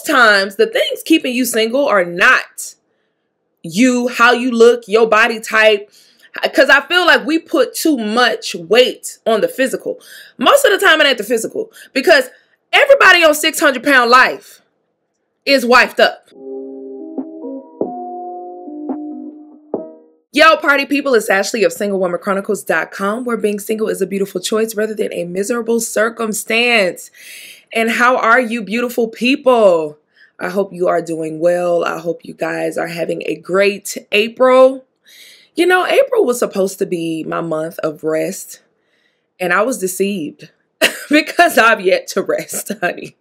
times the things keeping you single are not you, how you look, your body type. Because I feel like we put too much weight on the physical. Most of the time it ain't the physical. Because everybody on 600-pound life is wifed up. Yo, party people, it's Ashley of SingleWomanChronicles.com, where being single is a beautiful choice rather than a miserable circumstance. And how are you, beautiful people? I hope you are doing well. I hope you guys are having a great April. You know, April was supposed to be my month of rest, and I was deceived because I've yet to rest, honey.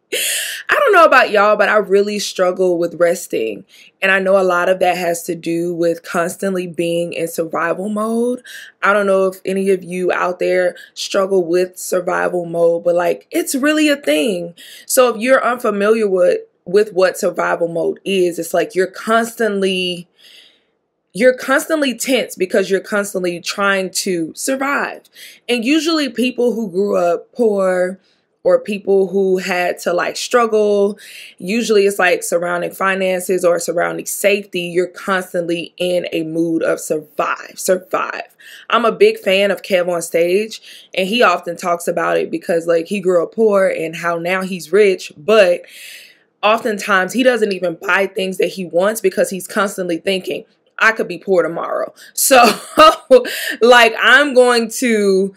I don't know about y'all, but I really struggle with resting. And I know a lot of that has to do with constantly being in survival mode. I don't know if any of you out there struggle with survival mode, but like, it's really a thing. So if you're unfamiliar with what survival mode is, it's like you're constantly tense because you're constantly trying to survive. And usually people who grew up poor or people who had to like struggle, usually it's like surrounding finances or surrounding safety. You're constantly in a mood of survive. I'm a big fan of Kev on Stage, and he often talks about it because like he grew up poor and how now he's rich, but oftentimes he doesn't even buy things that he wants because he's constantly thinking, I could be poor tomorrow. So like I'm going to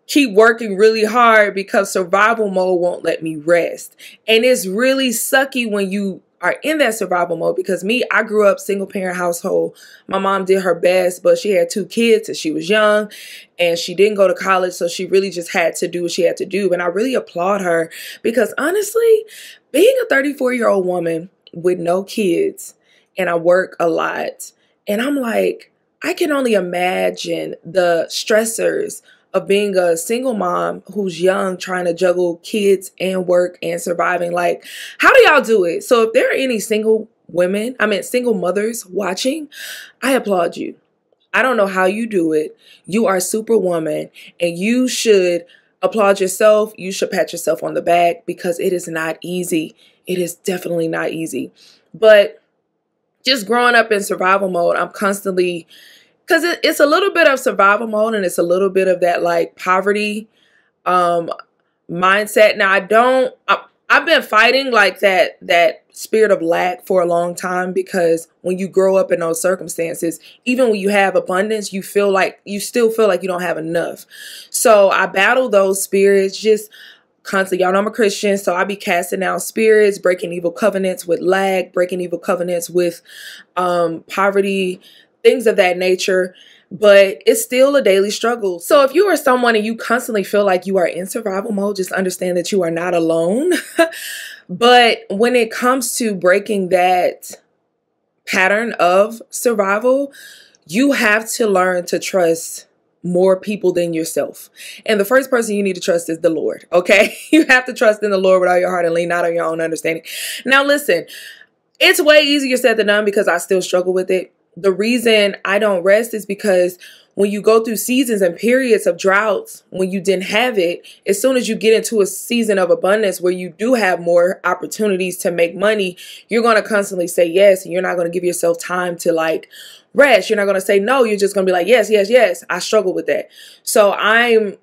keep working really hard because survival mode won't let me rest. And it's really sucky when you are in that survival mode because I grew up single parent household. My mom did her best, but she had 2 kids and she was young and she didn't go to college. So she really just had to do what she had to do. And I really applaud her because honestly, being a 34-year-old woman with no kids, and I work a lot, and I'm like, I can only imagine the stressors of being a single mom who's young, trying to juggle kids and work and surviving. Like, how do y'all do it? So if there are any single mothers watching, I applaud you. I don't know how you do it. You are Superwoman, and you should applaud yourself. You should pat yourself on the back because it is not easy. It is definitely not easy. But just growing up in survival mode, I'm constantly, because it's a little bit of survival mode and it's a little bit of that like poverty mindset. Now I've been fighting like that spirit of lack for a long time because when you grow up in those circumstances, even when you have abundance, you still feel like you don't have enough. So I battle those spirits just constantly. Y'all know I'm a Christian, so I be casting out spirits, breaking evil covenants with lack, breaking evil covenants with poverty, things of that nature. But it's still a daily struggle. So if you are someone and you constantly feel like you are in survival mode, just understand that you are not alone. But when it comes to breaking that pattern of survival, you have to learn to trust more people than yourself. And the first person you need to trust is the Lord, okay? You have to trust in the Lord with all your heart and lean not on your own understanding. Now listen, it's way easier said than done because I still struggle with it. The reason I don't rest is because when you go through seasons and periods of droughts, when you didn't have it, as soon as you get into a season of abundance where you do have more opportunities to make money, you're going to constantly say yes, and you're not going to give yourself time to like rest. You're not going to say no. You're just going to be like, yes, yes, yes. I struggle with that. So I'm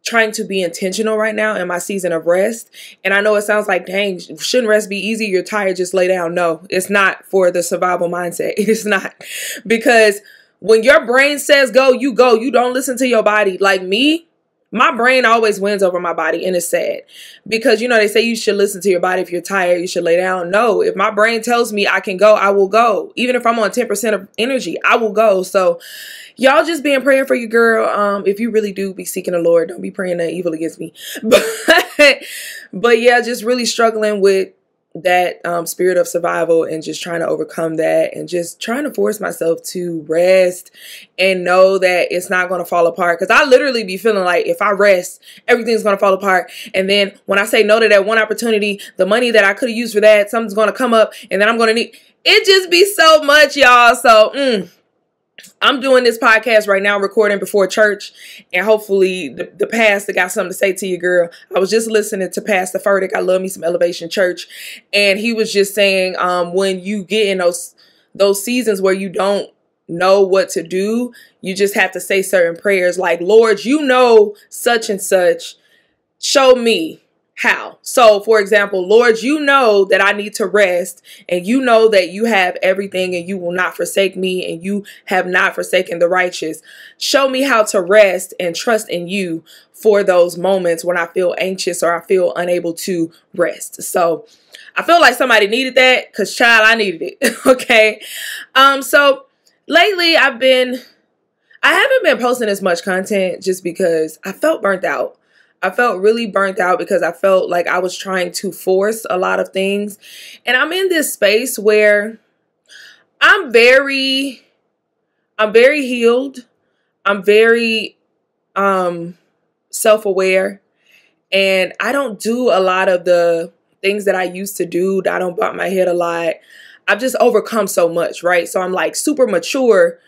trying to be intentional right now in my season of rest. And I know it sounds like, dang, shouldn't rest be easy? You're tired, just lay down. No, it's not for the survival mindset. It is not. Because when your brain says go. You don't listen to your body. Like me, my brain always wins over my body, and it's sad because, you know, they say you should listen to your body. If you're tired, you should lay down. No, if my brain tells me I can go, I will go. Even if I'm on 10% of energy, I will go. So y'all just be in prayer for your girl. If you really do be seeking the Lord, don't be praying that evil against me. But yeah, just really struggling with that spirit of survival and just trying to overcome that and just trying to force myself to rest and know that it's not going to fall apart. Because I literally be feeling like if I rest, everything's going to fall apart. And then when I say no to that one opportunity, the money that I could have used for that, something's going to come up and then I'm going to need it. Just be so much, y'all. So I'm doing this podcast right now, recording before church, and hopefully the pastor got something to say to you, girl. I was just listening to Pastor Furtick. I love me some Elevation Church, and he was just saying, when you get in those seasons where you don't know what to do, you just have to say certain prayers like, Lord, you know such and such, show me how. So, for example, Lord, you know that I need to rest, and you know that you have everything and you will not forsake me, and you have not forsaken the righteous. Show me how to rest and trust in you for those moments when I feel anxious or I feel unable to rest. So I feel like somebody needed that, because child, I needed it. Okay. So lately I haven't been posting as much content just because I felt burnt out. I felt really burnt out because I felt like I was trying to force a lot of things. And I'm in this space where I'm very healed. I'm very self-aware. And I don't do a lot of the things that I used to do. I don't bump my head a lot. I've just overcome so much, right? So I'm like super mature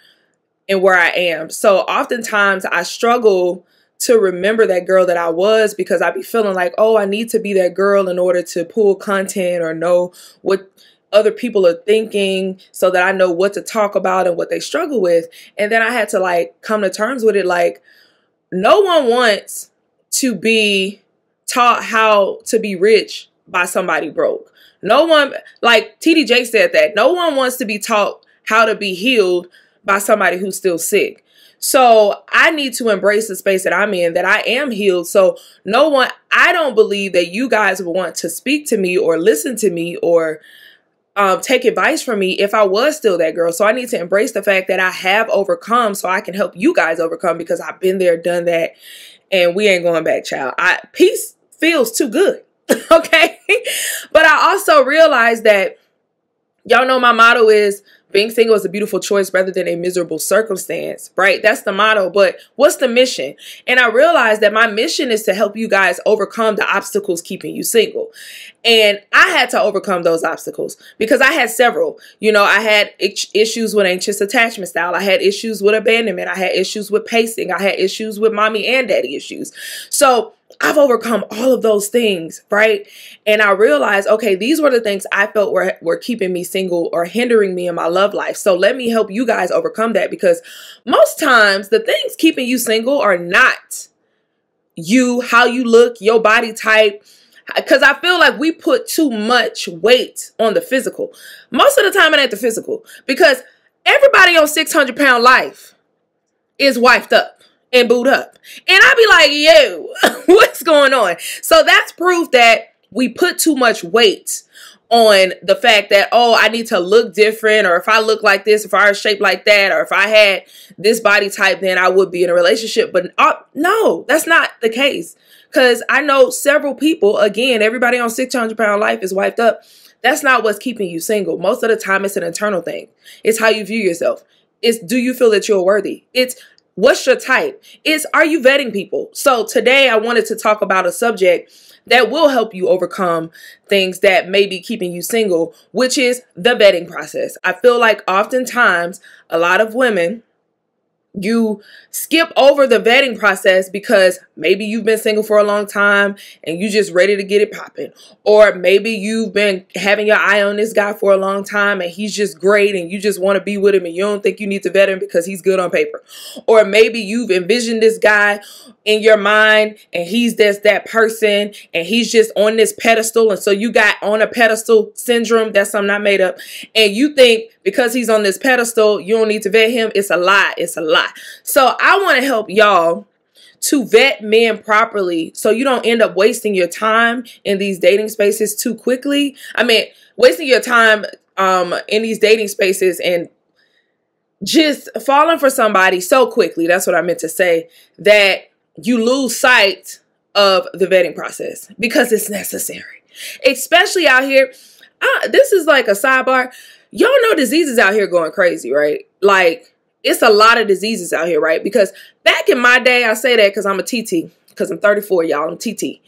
in where I am. So oftentimes I struggle to remember that girl that I was, because I be feeling like, oh, I need to be that girl in order to pull content or know what other people are thinking so that I know what to talk about and what they struggle with. And then I had to like come to terms with it. Like, no one wants to be taught how to be rich by somebody broke. No one, like TD Jakes said that, no one wants to be taught how to be healed by somebody who's still sick. So I need to embrace the space that I'm in, that I am healed. So I don't believe that you guys would want to speak to me or listen to me or take advice from me if I was still that girl. So I need to embrace the fact that I have overcome so I can help you guys overcome, because I've been there, done that, and we ain't going back, child. Peace feels too good. Okay. But I also realized that, y'all know my motto is, being single is a beautiful choice rather than a miserable circumstance, right? That's the motto. But what's the mission? And I realized that my mission is to help you guys overcome the obstacles keeping you single. And I had to overcome those obstacles because I had several. You know, I had issues with anxious attachment style. I had issues with abandonment. I had issues with pacing. I had issues with mommy and daddy issues. So I've overcome all of those things, right? And I realized, okay, these were the things I felt were keeping me single or hindering me in my love life. So let me help you guys overcome that, because most times the things keeping you single are not you, how you look, your body type. Because I feel like we put too much weight on the physical. Most of the time it ain't the physical, because everybody on 600-pound life is wifed up and booed up. And I be like, yo, what's going on? So that's proof that we put too much weight on the fact that, oh, I need to look different, or if I look like this, if I was shaped like that, or if I had this body type, then I would be in a relationship. But no, that's not the case. Because I know several people, again, everybody on 600-pound life is wiped up. That's not what's keeping you single. Most of the time, it's an internal thing. It's how you view yourself. It's, do you feel that you're worthy? It's, what's your type? It's, are you vetting people? So today I wanted to talk about a subject that will help you overcome things that may be keeping you single, which is the vetting process. I feel like oftentimes a lot of women, you skip over the vetting process because maybe you've been single for a long time and you just ready to get it popping. Or maybe you've been having your eye on this guy for a long time and he's just great and you just want to be with him and you don't think you need to vet him because he's good on paper. Or maybe you've envisioned this guy in your mind and he's just that person and he's just on this pedestal. And so you got on a pedestal syndrome. That's something I made up. And you think because he's on this pedestal, you don't need to vet him. It's a lie. It's a lie. So I want to help y'all to vet men properly so you don't end up wasting your time in these dating spaces too quickly. I mean, wasting your time in these dating spaces and just falling for somebody so quickly. That's what I meant to say, that you lose sight of the vetting process because it's necessary, especially out here. This is like a sidebar. Y'all know diseases out here going crazy, right? Like, it's a lot of diseases out here, right? Because back in my day, I say that because I'm a TT, because I'm 34, y'all, I'm TT.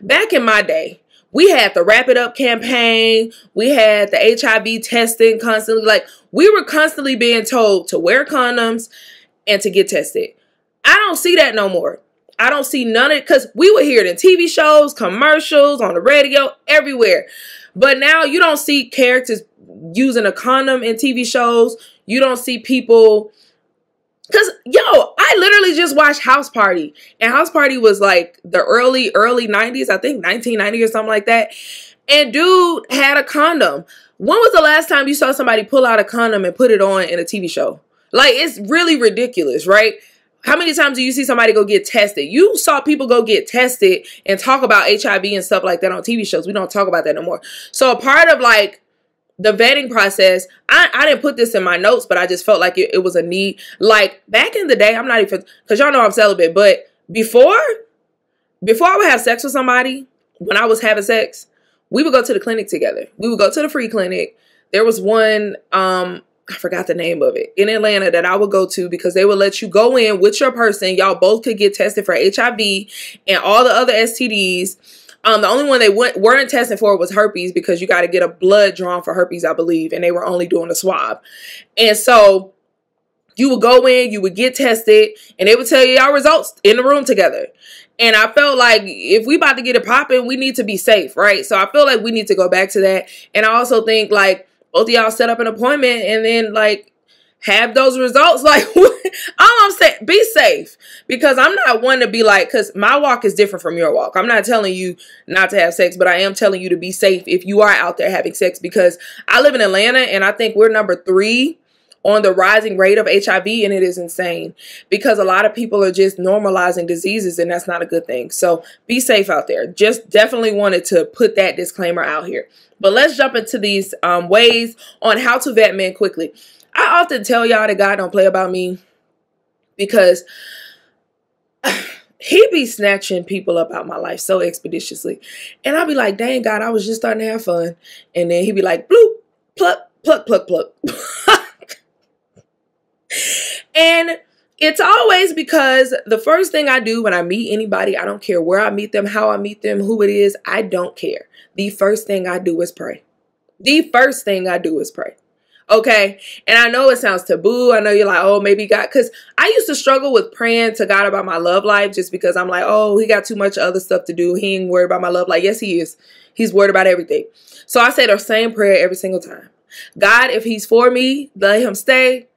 Back in my day, We had the Wrap It Up campaign. We had the HIV testing constantly. Like, we were constantly being told to wear condoms and to get tested. I don't see that no more. I don't see none of it, because we would hear it in TV shows, commercials, on the radio, everywhere. But now you don't see characters using a condom in TV shows. You don't see people, because, I literally just watched House Party. And House Party was like the early 90s, I think 1990 or something like that. And dude had a condom. When was the last time you saw somebody pull out a condom and put it on in a TV show? Like, it's really ridiculous, right? How many times do you see somebody go get tested? You saw people go get tested and talk about HIV and stuff like that on TV shows. We don't talk about that no more. So a part of like the vetting process, I didn't put this in my notes, but I just felt like it was a need. Like back in the day, I'm not even, because y'all know I'm celibate, but before I would have sex with somebody, when I was having sex, we would go to the clinic together. We would go to the free clinic. There was one, I forgot the name of it, in Atlanta that I would go to, because they would let you go in with your person. Y'all both could get tested for HIV and all the other STDs. The only one they weren't testing for was herpes, because you got to get a blood drawn for herpes, I believe. And they were only doing a swab. And so you would go in, you would get tested, and they would tell you y'all results in the room together. And I felt like if we about to get it popping, we need to be safe, right? So I feel like we need to go back to that. And I also think like both of y'all set up an appointment and then like have those results. Like, all I'm saying, be safe, because I'm not one to be like, because my walk is different from your walk. I'm not telling you not to have sex, but I am telling you to be safe if you are out there having sex, because I live in Atlanta and I think we're number 3 on the rising rate of HIV, and it is insane because a lot of people are just normalizing diseases, and that's not a good thing. So be safe out there. Just definitely wanted to put that disclaimer out here. But let's jump into these ways on how to vet men quickly. I often tell y'all that God don't play about me, because he be snatching people up out my life so expeditiously. And I'll be like, dang, God, I was just starting to have fun. And then he'd be like, bloop, pluck, pluck, pluck, pluck. And it's always because the first thing I do when I meet anybody, I don't care where I meet them, how I meet them, who it is, I don't care. The first thing I do is pray. The first thing I do is pray. Okay. And I know it sounds taboo. I know you're like, oh, maybe God, because I used to struggle with praying to God about my love life, just because I'm like, oh, he got too much other stuff to do. He ain't worried about my love life. Yes, he is. He's worried about everything. So I say the same prayer every single time. God, if he's for me, let him stay.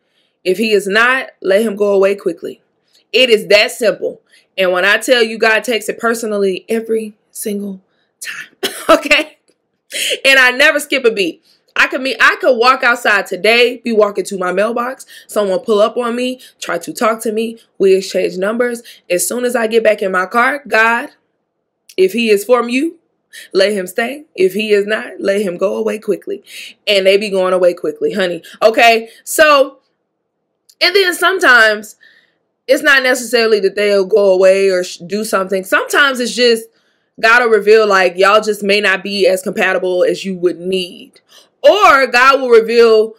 If he is not, let him go away quickly. It is that simple. And when I tell you, God takes it personally every single time. Okay. And I never skip a beat. I could walk outside today, be walking to my mailbox, someone pull up on me, try to talk to me, we exchange numbers. As soon as I get back in my car, God, if he is for you, let him stay. If he is not, let him go away quickly. And they be going away quickly, honey. Okay. So, and then sometimes it's not necessarily that they'll go away or do something. Sometimes it's just God will reveal like y'all just may not be as compatible as you would need. Or God will reveal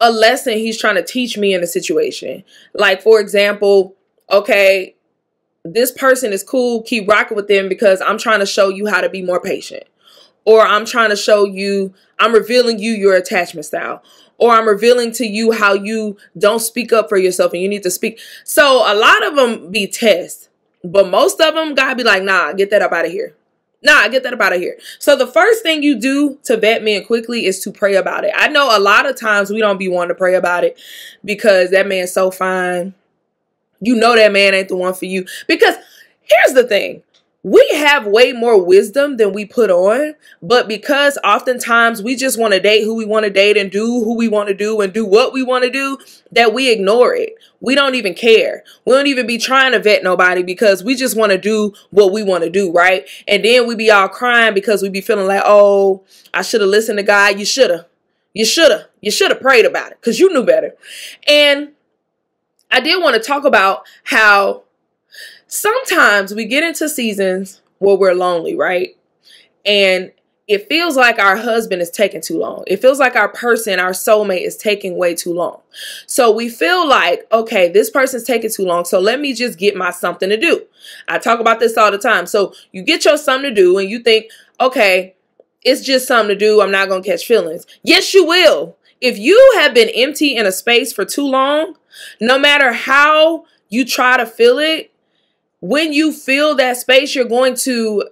a lesson he's trying to teach me in a situation. Like, for example, okay, this person is cool. Keep rocking with them because I'm trying to show you how to be more patient. Or I'm trying to show you, I'm revealing you your attachment style. Or I'm revealing to you how you don't speak up for yourself and you need to speak. So a lot of them be tests. But most of them, God be like, nah, get that up out of here. Nah, get that up out of here. So the first thing you do to vet men quickly is to pray about it. I know a lot of times we don't be wanting to pray about it because that man's so fine. You know that man ain't the one for you. Because here's the thing. We have way more wisdom than we put on, but because oftentimes we just want to date who we want to date and do who we want to do and do what we want to do, that we ignore it. We don't even care. We don't even be trying to vet nobody because we just want to do what we want to do, right? And then we be all crying because we be feeling like, oh, I should have listened to God. You should have. You should have. You should have prayed about it because you knew better. And I did want to talk about how sometimes we get into seasons where we're lonely, right? And it feels like our husband is taking too long. It feels like our person, our soulmate is taking way too long. So we feel like, okay, this person's taking too long. So let me just get my something to do. I talk about this all the time. So you get your something to do and you think, okay, it's just something to do. I'm not going to catch feelings. Yes, you will. If you have been empty in a space for too long, no matter how you try to fill it, when you feel that space, you're going to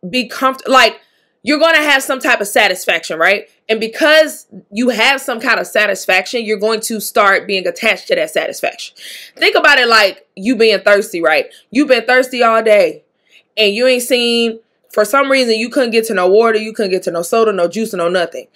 be comfortable. Like, you're going to have some type of satisfaction, right? And because you have some kind of satisfaction, you're going to start being attached to that satisfaction. Think about it like you being thirsty, right? You've been thirsty all day and you ain't seen, for some reason, you couldn't get to no water, you couldn't get to no soda, no juice, no nothing.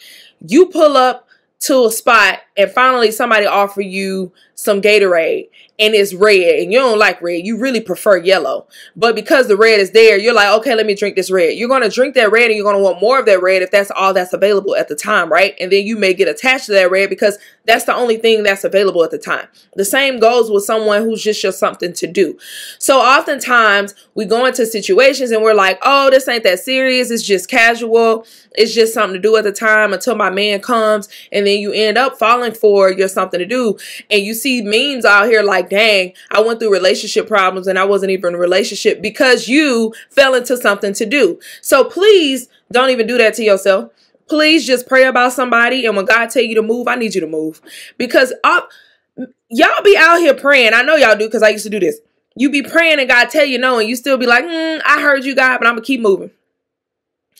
You pull up to a spot and finally somebody offer you some Gatorade and it's red and you don't like red. You really prefer yellow. But because the red is there, you're like, okay, let me drink this red. You're going to drink that red and you're going to want more of that red if that's all that's available at the time, right? And then you may get attached to that red because that's the only thing that's available at the time. The same goes with someone who's just something to do. So oftentimes we go into situations and we're like, oh, this ain't that serious. It's just casual. It's just something to do at the time until my man comes. And then you end up falling for your something to do. And you see memes out here like, dang, I went through relationship problems and I wasn't even in a relationship because you fell into something to do. So please don't even do that to yourself. Please just pray about somebody. And when God tell you to move, I need you to move. Because y'all be out here praying. I know y'all do because I used to do this. You be praying and God tell you no and you still be like, I heard you, God, but I'm going to keep moving.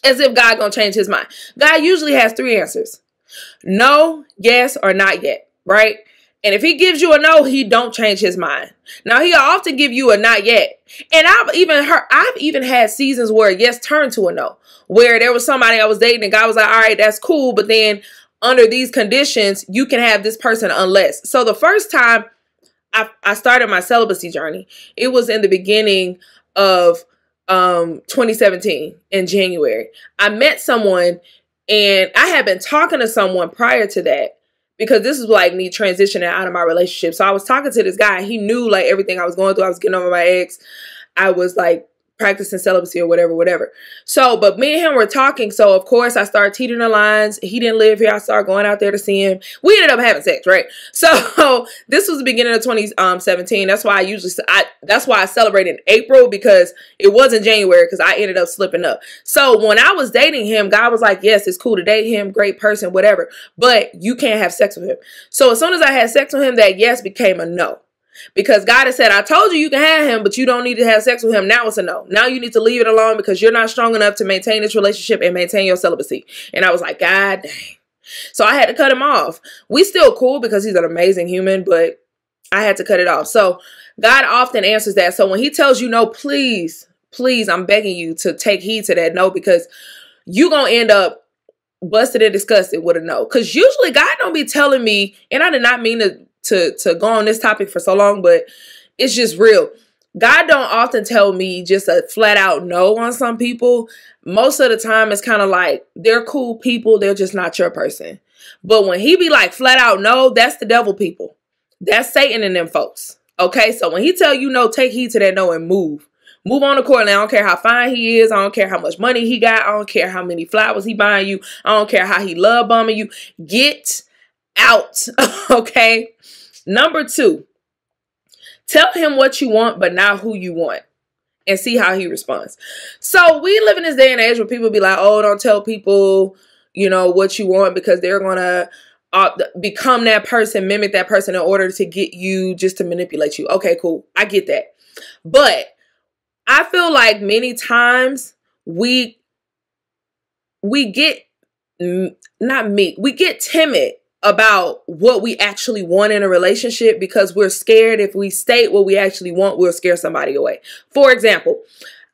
As if God going to change his mind. God usually has 3 answers. No, yes, or not yet, right? And if he gives you a no, he don't change his mind. Now, he'll often give you a not yet. And I've even had seasons where yes turned to a no. Where there was somebody I was dating and God was like, all right, that's cool. But then under these conditions, you can have this person unless. So the first time I started my celibacy journey, it was in the beginning of 2017 in January. I met someone and I had been talking to someone prior to that because this is like me transitioning out of my relationship. So I was talking to this guy. He knew like everything I was going through. I was getting over my ex. I was like practicing celibacy or whatever. So, but me and him were talking. So of course I started teetering the lines. He didn't live here. I started going out there to see him. We ended up having sex, right? So this was the beginning of 2017. That's why that's why I celebrated in April because it wasn't January because I ended up slipping up. So when I was dating him, God was like, yes, it's cool to date him. Great person, whatever. But you can't have sex with him. So as soon as I had sex with him, that yes became a no. Because God has said, I told you can have him, but you don't need to have sex with him. Now it's a no. Now you need to leave it alone because you're not strong enough to maintain this relationship and maintain your celibacy. And I was like, God dang. So I had to cut him off. We still cool because he's an amazing human, but I had to cut it off. So God often answers that. So when he tells you no, please, I'm begging you to take heed to that no because you're going to end up busted and disgusted with a no. Because usually God don't be telling me, and I did not mean to go on this topic for so long, but it's just real. God don't often tell me just a flat out no on some people. Most of the time it's kind of like they're cool people. They're just not your person. But when he be like flat out no, that's the devil people. That's Satan and them folks. Okay. So when he tell you no, take heed to that no and move. Move on accordingly. I don't care how fine he is. I don't care how much money he got. I don't care how many flowers he buying you. I don't care how he love bombing you. Get out. Okay. Number 2, tell him what you want, but not who you want and see how he responds. So we live in this day and age where people be like, oh, don't tell people, what you want because they're going to become that person, mimic that person in order to get you just to manipulate you. Okay, cool. I get that. But I feel like many times we get timid about what we actually want in a relationship because we're scared if we state what we actually want, we'll scare somebody away. For example,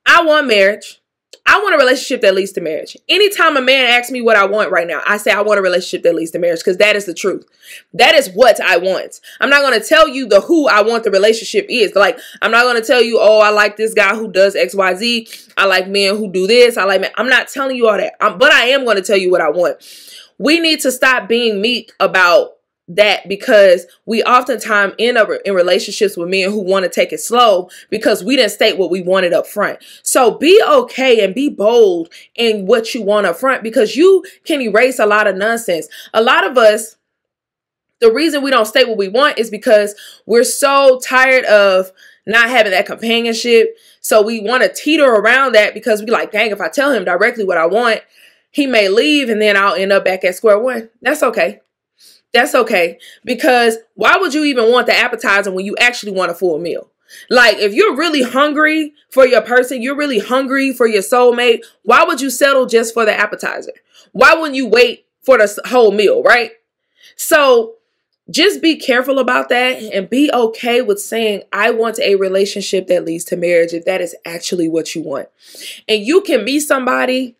I want marriage. I want a relationship that leads to marriage. Anytime a man asks me what I want right now, I say I want a relationship that leads to marriage because that is the truth. That is what I want. I'm not going to tell you who I want the relationship is. Like, I'm not going to tell you, oh, I like this guy who does X, Y, Z. I like men who do this. I'm not telling you all that. But I am going to tell you what I want. We need to stop being meek about that because we oftentimes end up in relationships with men who want to take it slow because we didn't state what we wanted up front. So be okay and be bold in what you want up front because you can erase a lot of nonsense. A lot of us The reason we don't state what we want is because we're so tired of not having that companionship. So we want to teeter around that because we like, dang, if I tell him directly what I want, he may leave and then I'll end up back at square one. That's okay. That's okay. Because why would you even want the appetizer when you actually want a full meal? Like, if you're really hungry for your person, you're really hungry for your soulmate, why would you settle just for the appetizer? Why wouldn't you wait for the whole meal, right? So just be careful about that and be okay with saying, I want a relationship that leads to marriage if that is actually what you want. And you can be somebody,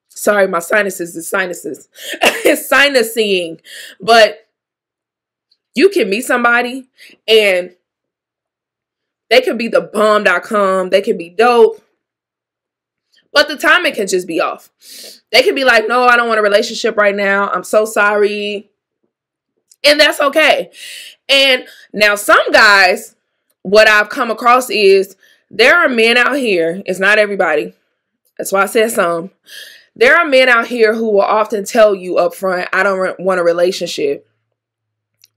sorry, my sinuses is sinuses. It's sinusing. But you can meet somebody and they can be the bomb.com. They can be dope. But the timing can just be off. They can be like, no, I don't want a relationship right now. I'm so sorry. And that's okay. And now some guys, what I've come across is there are men out here. It's not everybody. That's why I said some. There are men out here who will often tell you up front, I don't want a relationship,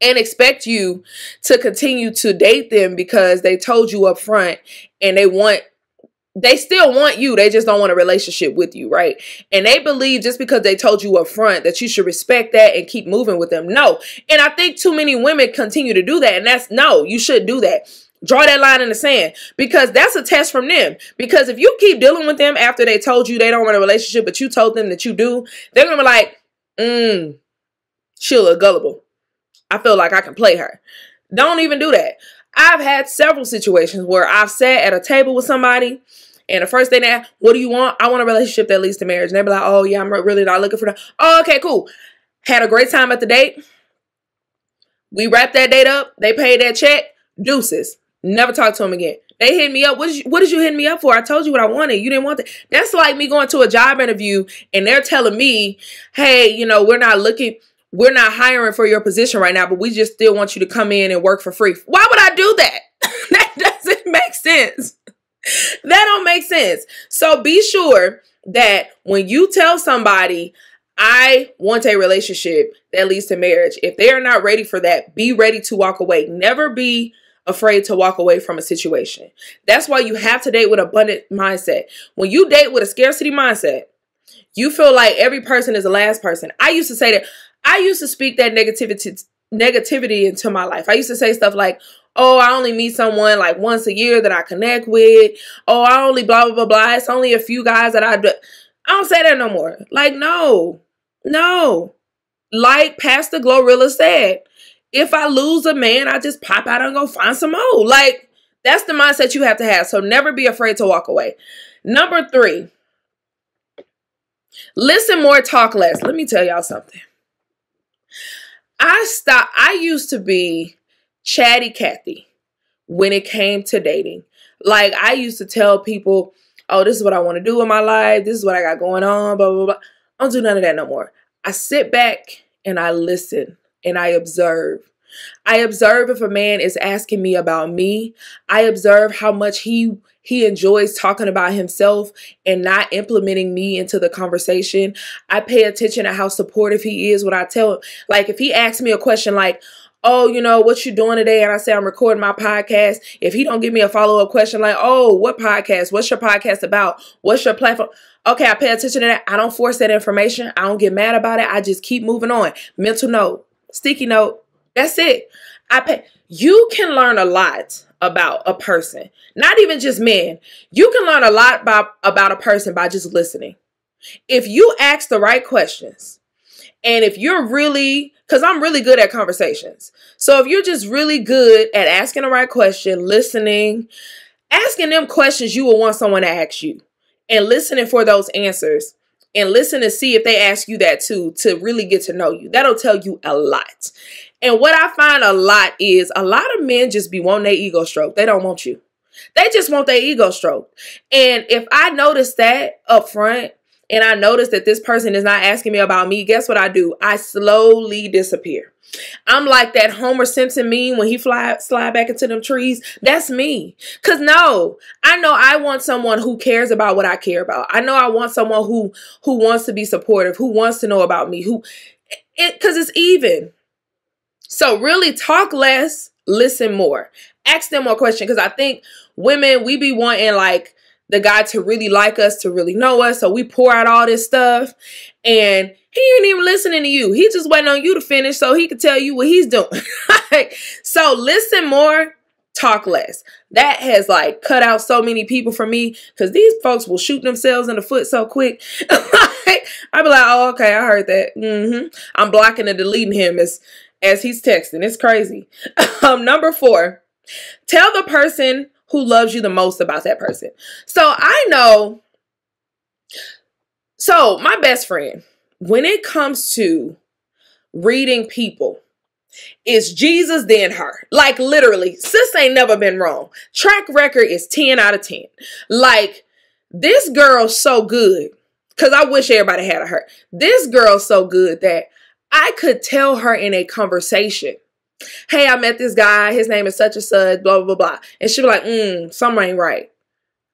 and expect you to continue to date them because they told you up front and they still want you. They just don't want a relationship with you, right? And they believe just because they told you up front that you should respect that and keep moving with them. No. And I think too many women continue to do that. And that's no, you shouldn't do that. Draw that line in the sand because that's a test from them. Because if you keep dealing with them after they told you they don't want a relationship, but you told them that you do, they're going to be like, she'll look gullible. I feel like I can play her. Don't even do that. I've had several situations where I've sat at a table with somebody and the first thing they ask, what do you want? I want a relationship that leads to marriage. And they be like, oh yeah, I'm really not looking for that. Oh, okay, cool. Had a great time at the date. We wrapped that date up. They paid that check. Deuces. Never talk to them again. They hit me up. What did you hit me up for? I told you what I wanted. You didn't want that. That's like me going to a job interview and they're telling me, hey, you know, we're not hiring for your position right now, but we just still want you to come in and work for free. Why would I do that? That doesn't make sense. That don't make sense. So be sure that when you tell somebody, I want a relationship that leads to marriage, if they are not ready for that, be ready to walk away. Never be afraid to walk away from a situation. That's why you have to date with an abundant mindset. When you date with a scarcity mindset, you feel like every person is the last person. I used to say that. I used to speak that negativity into my life. I used to say stuff like, oh, I only meet someone like once a year that I connect with. Oh, I only blah, blah, blah, blah. It's only a few guys that I do. I don't say that no more. Like, no. Like Pastor Glorilla said, if I lose a man, I just pop out and go find some more. Like, that's the mindset you have to have. So never be afraid to walk away. Number 3, listen more, talk less. Let me tell y'all something. I used to be chatty Cathy when it came to dating. Like, I used to tell people, oh, this is what I want to do in my life. This is what I got going on, blah, blah, blah. I don't do none of that no more. I sit back and I listen and I observe. I observe if a man is asking me about me. I observe how much he enjoys talking about himself and not implementing me into the conversation. I pay attention to how supportive he is when I tell him. Like, if he asks me a question like, oh, you know, what you doing today? And I say, I'm recording my podcast. If he don't give me a follow-up question like, oh, what podcast? What's your podcast about? What's your platform? Okay, I pay attention to that. I don't force that information. I don't get mad about it. I just keep moving on. Mental note, sticky note. That's it. You can learn a lot about a person, not even just men. You can learn a lot about a person by just listening. If you ask the right questions, and if you're really, because I'm really good at conversations. So if you're just really good at asking the right question, listening, asking them questions you will want someone to ask you, and listening for those answers, and listen to see if they ask you that too, to really get to know you. That'll tell you a lot. And what I find a lot is a lot of men just be wanting their ego stroked. They don't want you. They just want their ego stroked. And if I notice that up front, and I notice that this person is not asking me about me, guess what I do? I slowly disappear. I'm like that Homer Simpson meme when he slide back into them trees. That's me. Because no, I know I want someone who cares about what I care about. I know I want someone who wants to be supportive, who wants to know about me, because it's even. So really talk less, listen more. Ask them more questions, because I think women, we be wanting like the guy to really like us, to really know us. So we pour out all this stuff and he ain't even listening to you. He just waiting on you to finish so he can tell you what he's doing. So listen more, talk less. That has like cut out so many people for me, because these folks will shoot themselves in the foot so quick. I be like, oh, okay, I heard that. I'm blocking and deleting him as he's texting. It's crazy. Number 4, tell the person who loves you the most about that person. So I know, so my best friend, when it comes to reading people, it's Jesus then her. Like literally, sis ain't never been wrong. Track record is 10 out of 10. Like this girl's so good, because I wish everybody had her. This girl's so good that I could tell her in a conversation, hey, I met this guy, his name is such and such, blah, blah, blah. And she'll be like, something ain't right.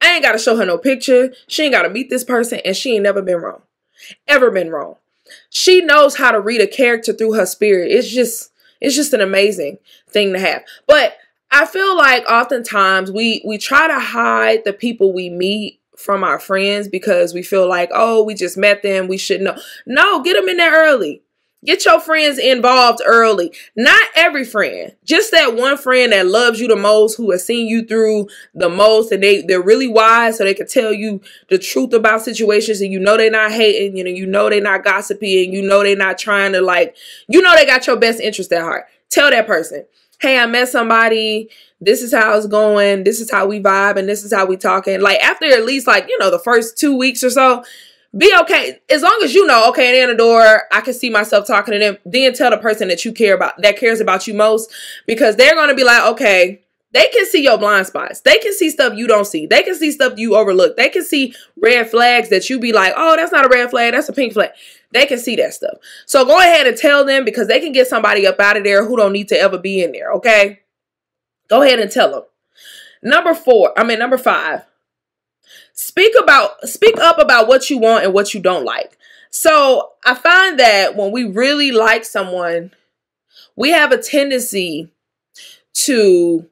I ain't got to show her no picture. She ain't got to meet this person, and she ain't never been wrong. Ever been wrong. She knows how to read a character through her spirit. It's just an amazing thing to have. But I feel like oftentimes we try to hide the people we meet from our friends because we feel like, oh, we just met them, we should know. No, get them in there early. Get your friends involved early. Not every friend. Just that one friend that loves you the most, who has seen you through the most, and they're really wise, so they can tell you the truth about situations, and you know they're not hating, you know they're not gossiping, you know they're not trying to like, you know they got your best interest at heart. Tell that person, hey, I met somebody, this is how it's going, this is how we vibe, and this is how we talking. Like after at least like, the first 2 weeks or so, be okay. As long as you know, okay, they're in the door, I can see myself talking to them. Then tell the person that you care about, that cares about you most, because they're going to be like, okay, they can see your blind spots. They can see stuff you don't see. They can see stuff you overlook. They can see red flags that you be like, oh, that's not a red flag, that's a pink flag. They can see that stuff. So go ahead and tell them, because they can get somebody up out of there who don't need to ever be in there, okay? Go ahead and tell them. Number 5. Speak up about what you want and what you don't like. So I find that when we really like someone, we have a tendency to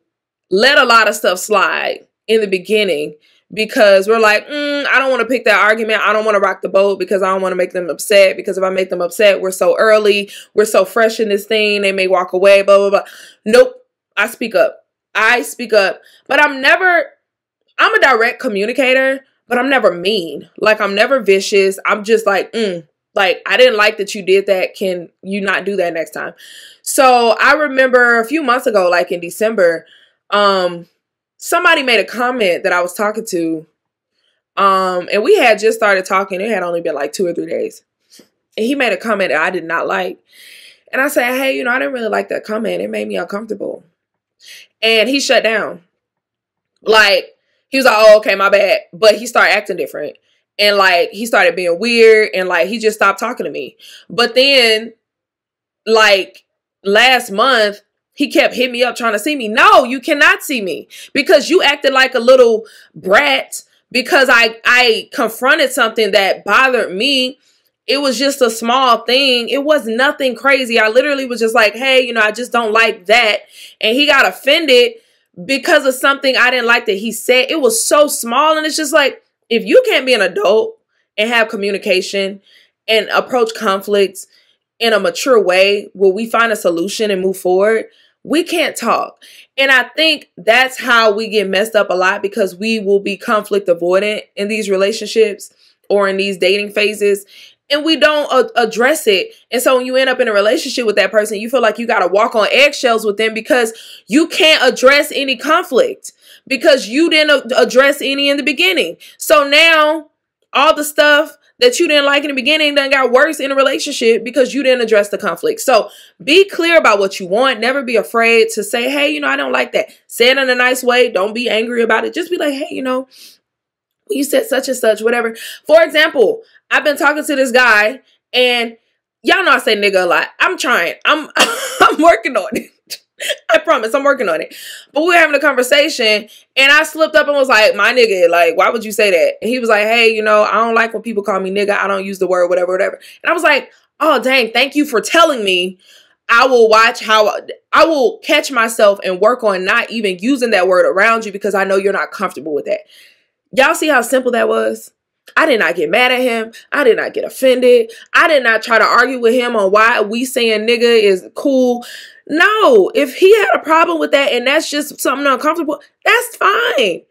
let a lot of stuff slide in the beginning, because we're like, I don't want to pick that argument. I don't want to rock the boat because I don't want to make them upset, because if I make them upset, we're so early, we're so fresh in this thing, they may walk away, blah, blah, blah. Nope. I speak up, but I'm a direct communicator, but I'm never mean. Like, I'm never vicious. I'm just like, like, I didn't like that you did that. Can you not do that next time? So I remember a few months ago, like in December, somebody made a comment that I was talking to, and we had just started talking. It had only been like 2 or 3 days. And he made a comment that I did not like. And I said, hey, I didn't really like that comment. It made me uncomfortable. And he shut down. Like, he was like, oh, okay, my bad. But he started acting different. And like, he started being weird. And like, he just stopped talking to me. But then, like, last month, he kept hitting me up trying to see me. No, you cannot see me, because you acted like a little brat because I confronted something that bothered me. It was just a small thing. It was nothing crazy. I literally was just like, hey, I just don't like that. And he got offended because of something I didn't like that he said. It was so small. And it's just like, if you can't be an adult and have communication and approach conflicts in a mature way where we find a solution and move forward, we can't talk. And I think that's how we get messed up a lot, because we will be conflict avoidant in these relationships or in these dating phases, and we don't address it. And so when you end up in a relationship with that person, you feel like you got to walk on eggshells with them because you can't address any conflict, because you didn't address any in the beginning. So now all the stuff that you didn't like in the beginning done got worse in a relationship because you didn't address the conflict. So be clear about what you want. Never be afraid to say, hey, I don't like that. Say it in a nice way. Don't be angry about it. Just be like, hey, you said such and such, whatever. For example, I've been talking to this guy, and y'all know I say nigga a lot. I'm trying. I'm working on it. I promise I'm working on it. But we were having a conversation, and I slipped up and was like, my nigga, like, why would you say that? And he was like, hey, I don't like when people call me nigga. I don't use the word, whatever, whatever. And I was like, oh, dang, thank you for telling me. I will catch myself and work on not even using that word around you because I know you're not comfortable with that. Y'all see how simple that was? I did not get mad at him. I did not get offended. I did not try to argue with him on why we saying nigga is cool. No, if he had a problem with that and that's just something uncomfortable, that's fine.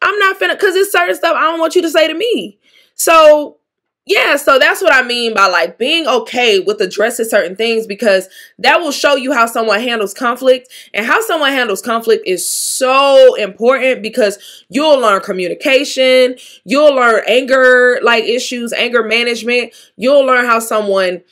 I'm not finna, because it's certain stuff I don't want you to say to me. So, yeah, so that's what I mean by like being okay with addressing certain things, because that will show you how someone handles conflict, and how someone handles conflict is so important because you'll learn communication, you'll learn anger like issues, anger management, you'll learn how someone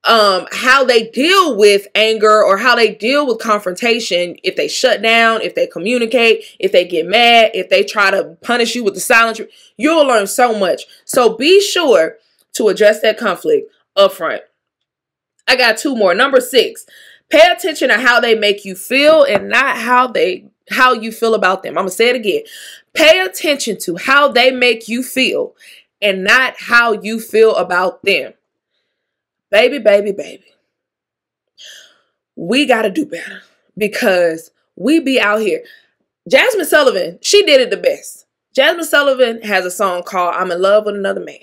how they deal with anger or how they deal with confrontation, if they shut down, if they communicate, if they get mad, if they try to punish you with the silence. You'll learn so much. So be sure to address that conflict upfront. I got 2 more. Number 6, pay attention to how they make you feel and not how you feel about them. I'm going to say it again. Pay attention to how they make you feel and not how you feel about them. Baby, baby, baby. We got to do better because we be out here. Jasmine Sullivan, she did it the best. Jasmine Sullivan has a song called I'm in Love with Another Man.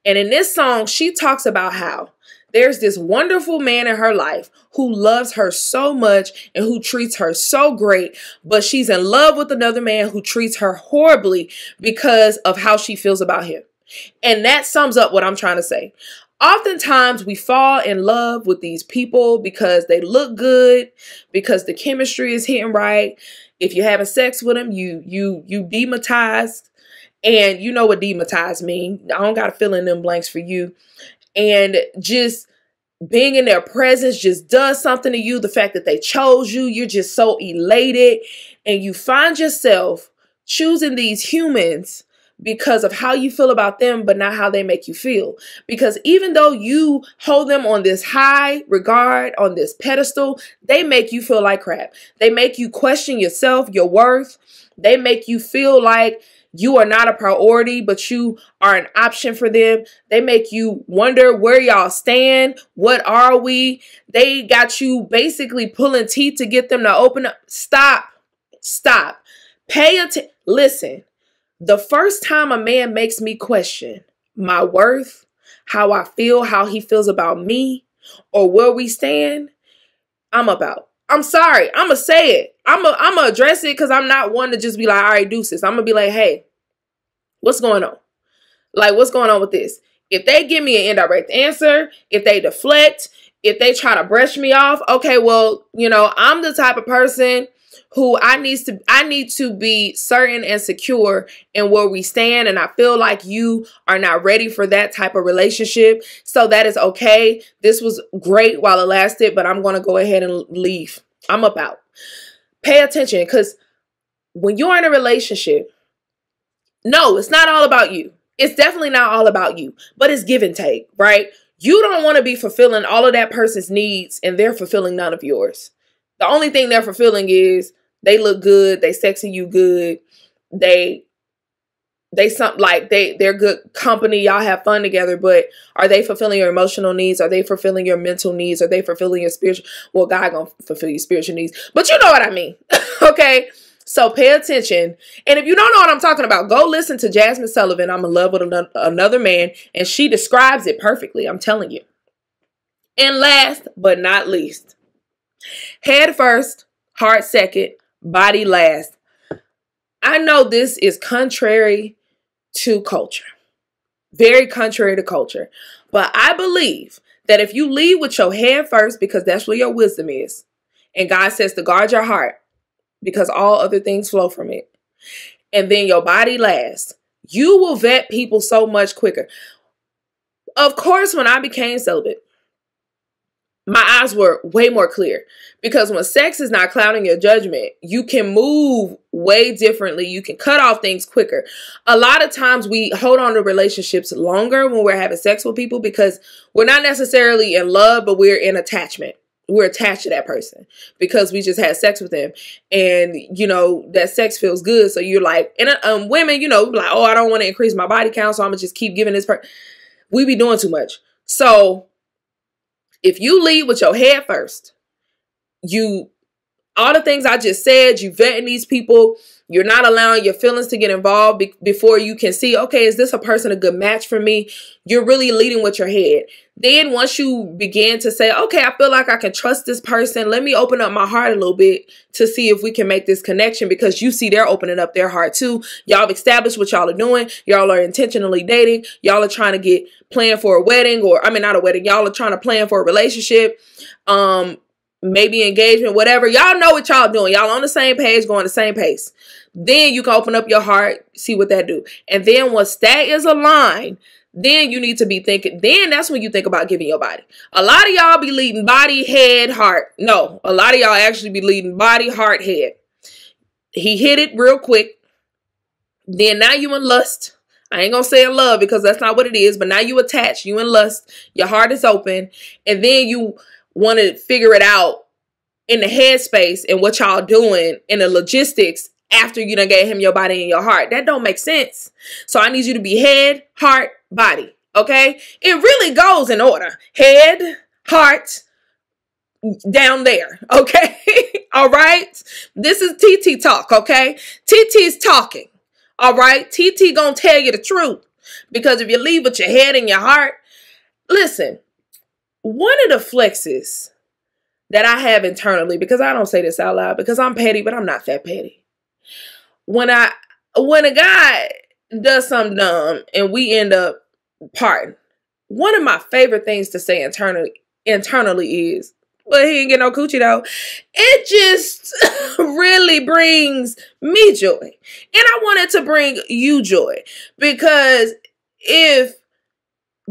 And in this song, she talks about how there's this wonderful man in her life who loves her so much and who treats her so great, but she's in love with another man who treats her horribly because of how she feels about him. And that sums up what I'm trying to say. Oftentimes we fall in love with these people because they look good, because the chemistry is hitting right. If you're having sex with them, you dematized, and you know what dematized mean. I don't got to fill in them blanks for you. And just being in their presence just does something to you. The fact that they chose you, you're just so elated, and you find yourself choosing these humans because of how you feel about them, but not how they make you feel. Because even though you hold them on this high regard, on this pedestal, they make you feel like crap. They make you question yourself, your worth. They make you feel like you are not a priority, but you are an option for them. They make you wonder where y'all stand. What are we? They got you basically pulling teeth to get them to open up. Stop. Pay attention. Listen. The first time a man makes me question my worth, how I feel, how he feels about me, or where we stand, I'm about. I'm sorry. I'm going to say it. I'm going to address it because I'm not one to just be like, all right, deuces. I'm going to be like, hey, what's going on? Like, what's going on with this? If they give me an indirect answer, if they deflect, if they try to brush me off, okay, well, I'm the type of person who I need to be certain and secure in where we stand. And I feel like you are not ready for that type of relationship. So that is okay. This was great while it lasted, but I'm going to go ahead and leave. I'm about. Pay attention, because when you're in a relationship, no, it's not all about you. It's definitely not all about you, but it's give and take, right? You don't want to be fulfilling all of that person's needs and they're fulfilling none of yours. The only thing they're fulfilling is they look good, they sexy you good, they're good company, y'all have fun together, but are they fulfilling your emotional needs? Are they fulfilling your mental needs? Are they fulfilling your spiritual? Well, God gonna fulfill your spiritual needs, but you know what I mean. Okay, so pay attention. And if you don't know what I'm talking about, go listen to Jasmine Sullivan, I'm in Love with Another Man, and she describes it perfectly, I'm telling you. And last but not least, head first, heart second, body last. I know this is contrary to culture. Very contrary to culture. But I believe that if you lead with your head first, because that's where your wisdom is, and God says to guard your heart, because all other things flow from it, and then your body last, you will vet people so much quicker. Of course, when I became celibate, my eyes were way more clear, because when sex is not clouding your judgment, you can move way differently. You can cut off things quicker. A lot of times we hold on to relationships longer when we're having sex with people because we're not necessarily in love, but we're in attachment. We're attached to that person because we just had sex with them, and that sex feels good. So you're like, and women, like, oh, I don't want to increase my body count, so I'm gonna just keep giving this person. We be doing too much. So If you lead with your head first, all the things I just said, you vetting these people, you're not allowing your feelings to get involved before you can see, okay, is this a person a good match for me? You're really leading with your head. Then once you begin to say, okay, I feel like I can trust this person. Let me open up my heart a little bit to see if we can make this connection, because you see they're opening up their heart too. Y'all have established what y'all are doing. Y'all are intentionally dating. Y'all are trying to plan for a wedding, or I mean, not a wedding. Y'all are trying to plan for a relationship. Maybe engagement, whatever. Y'all know what y'all doing. Y'all on the same page, going the same pace. Then you can open up your heart, see what that do. And then once that is aligned, then you need to be thinking, then that's when you think about giving your body. A lot of y'all be leading body, head, heart. No, a lot of y'all actually be leading body, heart, head. He hit it real quick. Then now you in lust. I ain't gonna say in love because that's not what it is, but now you attached, you in lust, your heart is open, and then you want to figure it out in the headspace and what y'all doing in the logistics after you done gave him your body and your heart. That don't make sense. So I need you to be head, heart, body. Okay? It really goes in order. Head, heart, down there. Okay? All right? This is TT talk. Okay? TT's talking. All right? TT gonna tell you the truth. Because if you leave with your head and your heart, listen, one of the flexes that I have internally, because I don't say this out loud because I'm petty, but I'm not that petty. When a guy does something dumb and we end up parting, one of my favorite things to say internally is, well, he ain't get no coochie though. It just really brings me joy. And I wanted to bring you joy, because if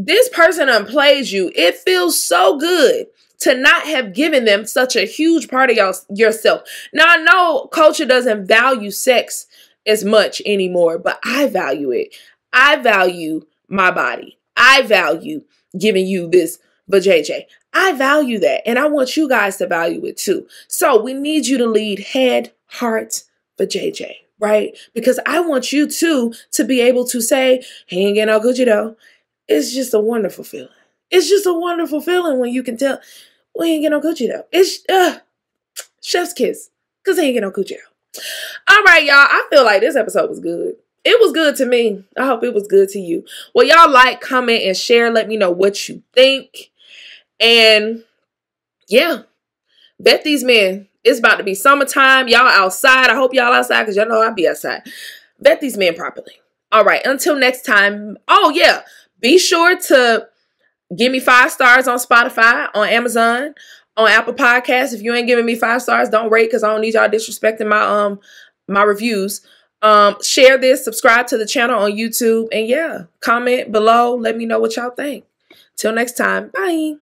this person unplays you, it feels so good to not have given them such a huge part of yourself. Now, I know culture doesn't value sex as much anymore, but I value it. I value my body. I value giving you this vajayjay. I value that, and I want you guys to value it too. So we need you to lead head, heart, vajayjay, right? Because I want you too to be able to say, he ain't getting no coochie though. It's just a wonderful feeling. It's just a wonderful feeling when you can tell, we ain't get no coochie though. It's chef's kiss, because he ain't get no coochie though. All right, y'all. I feel like this episode was good. It was good to me. I hope it was good to you. Well, y'all like, comment, and share. Let me know what you think. And yeah, bet these men. It's about to be summertime. Y'all outside. I hope y'all outside, because y'all know I'll be outside. Bet these men properly. All right. Until next time. Oh, yeah. Be sure to give me 5 stars on Spotify, on Amazon, on Apple Podcasts. If you ain't giving me 5 stars, don't rate, because I don't need y'all disrespecting my reviews. Share this, subscribe to the channel on YouTube, and yeah, comment below. Let me know what y'all think. Till next time. Bye.